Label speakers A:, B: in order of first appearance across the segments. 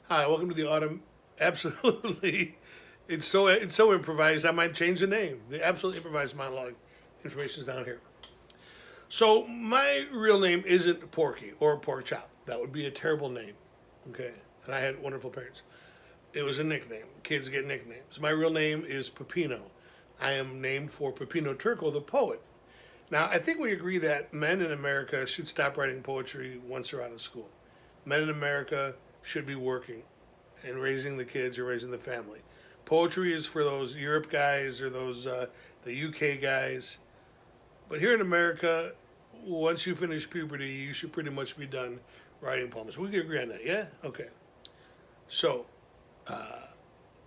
A: Hi, welcome to the autumn. Absolutely, it's so improvised. I might change the name. The absolutely improvised monologue. Information's down here. So my real name isn't Porky or Pork Chop. That would be a terrible name. Okay, and I had wonderful parents. It was a nickname. Kids get nicknames. My real name is Peppino. I am named for Peppino Turco, the poet. Now, I think we agree that men in America should stop writing poetry once they're out of school. Men in America should be working and raising the kids or raising the family. Poetry is for those Europe guys or those the UK guys. But here in America, once you finish puberty, you should pretty much be done writing poems. We can agree on that, yeah? Okay. So,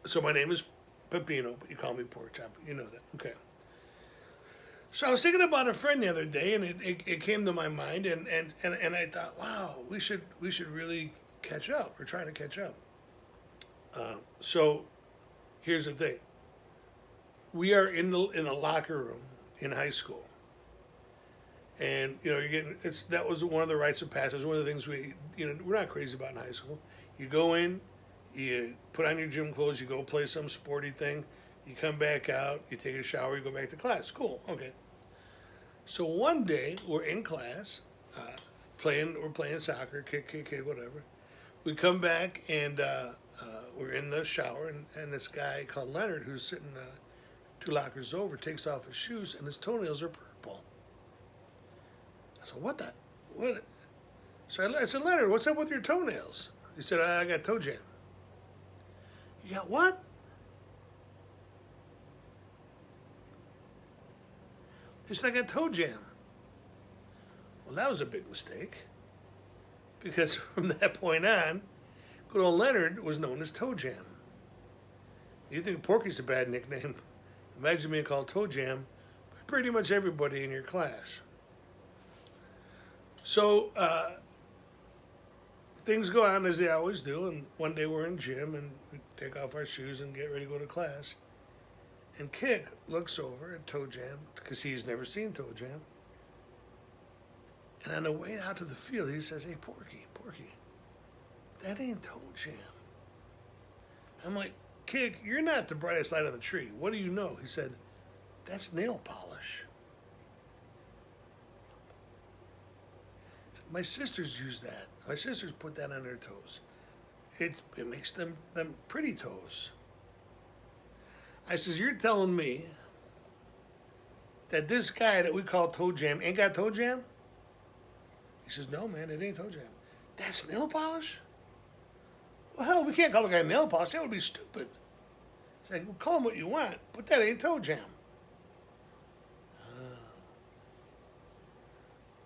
A: so my name is Peppino, but you call me Pork Chop. You know that, okay? So I was thinking about a friend the other day, and it came to my mind, and I thought, wow, we should really catch up. We're trying to catch up. So here's the thing: we are in a locker room in high school, and you're getting it's that was one of the rites of passage. One of the things we're not crazy about in high school. You go in, you put on your gym clothes, you go play some sporty thing, you come back out, you take a shower, you go back to class. Cool, okay. So one day we're in class, we're playing soccer, kick, whatever. We come back and we're in the shower, and this guy called Leonard, who's sitting two lockers over, takes off his shoes, and his toenails are purple. I said, "What the? What?" So I said, "Leonard, what's up with your toenails?" He said, "I got ToeJam." You got what? He said, "I got ToeJam." Well, that was a big mistake because from that point on, good old Leonard was known as ToeJam. You think Porky's a bad nickname? Imagine being called ToeJam by pretty much everybody in your class. So things go on as they always do, and one day we're in gym and we take off our shoes and get ready to go to class. And Kick looks over at ToeJam because he's never seen ToeJam. And on the way out to the field, he says, "Hey, Porky, that ain't ToeJam." I'm like, "Kick, you're not the brightest light on the tree. What do you know?" He said, "That's nail polish." My sisters use that. My sisters put that on their toes. It makes them pretty toes. I says, "You're telling me that this guy that we call ToeJam ain't got ToeJam?" He says, "No, man, it ain't ToeJam." "That's nail polish?" "Well, hell, we can't call the guy nail polish. That would be stupid." He's like, "Well, call him what you want, but that ain't ToeJam."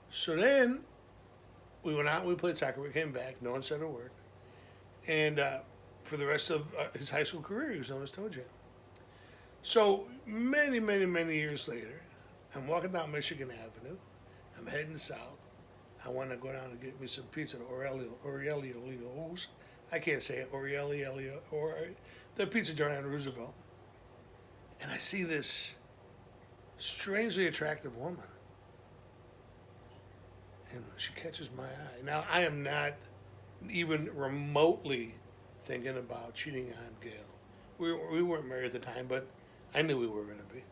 A: So then we went out and we played soccer. We came back. No one said a word. And for the rest of his high school career, he was known as ToeJam. So many years later, I'm walking down Michigan Avenue. I'm heading south. I want to go down and get me some pizza at Aurelio's. I can't say it. Aurelio or the pizza joint on Roosevelt. And I see this strangely attractive woman. And she catches my eye. Now, I am not even remotely thinking about cheating on Gail. We weren't married at the time, but I knew we were going to be.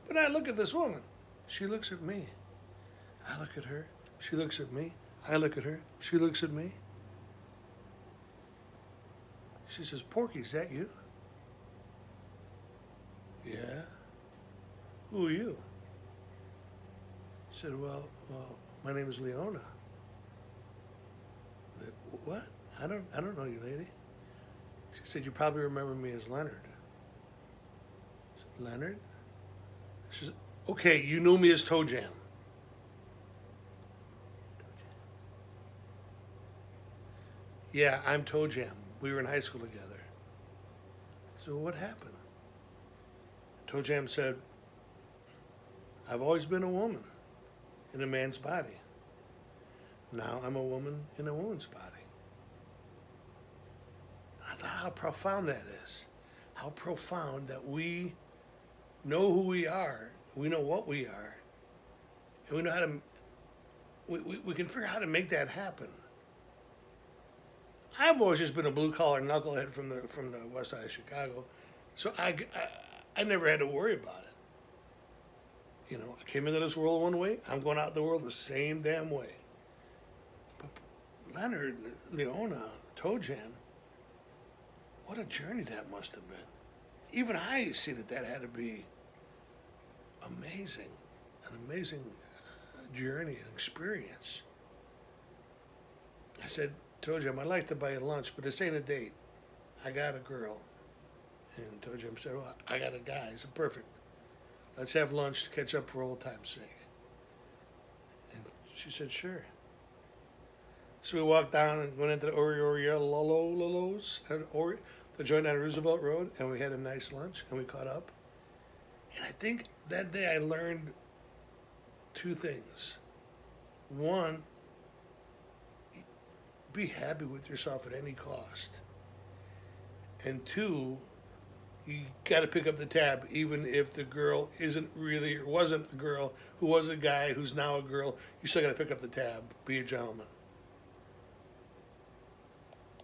A: But I look at this woman. She looks at me. I look at her. She looks at me. I look at her. She looks at me. She says, "Porky, is that you?" "Yeah." "Who are you?" I said, well, my name is Leona." "What? I don't know you, lady." She said, "You probably remember me as Leonard." I said, "Leonard?" She said, "Okay, you knew me as ToeJam." "Yeah, I'm ToeJam. We were in high school together." So what happened? ToeJam said, "I've always been a woman in a man's body. Now I'm a woman in a woman's body." I thought how profound that is. How profound that we know who we are, we know what we are, and we know how to, we can figure out how to make that happen. I've always just been a blue collar knucklehead from the west side of Chicago, so I never had to worry about it. You know, I came into this world one way. I'm going out the world the same damn way. But Leonard, Leona, ToeJam, what a journey that must have been. Even I see that had to be amazing, an amazing journey and experience. I said, ToeJam, I'd like to buy you lunch, but this ain't a date. I got a girl. And ToeJam said, well, I got a guy. I said, perfect. Let's have lunch to catch up for old time's sake. And she said, sure. So we walked down and went into the Lolo's, the joint on Roosevelt Road, and we had a nice lunch, and we caught up. And I think that day I learned two things. One, be happy with yourself at any cost. And two, you got to pick up the tab, even if the girl isn't really, or wasn't a girl, who was a guy, who's now a girl. You still got to pick up the tab. Be a gentleman.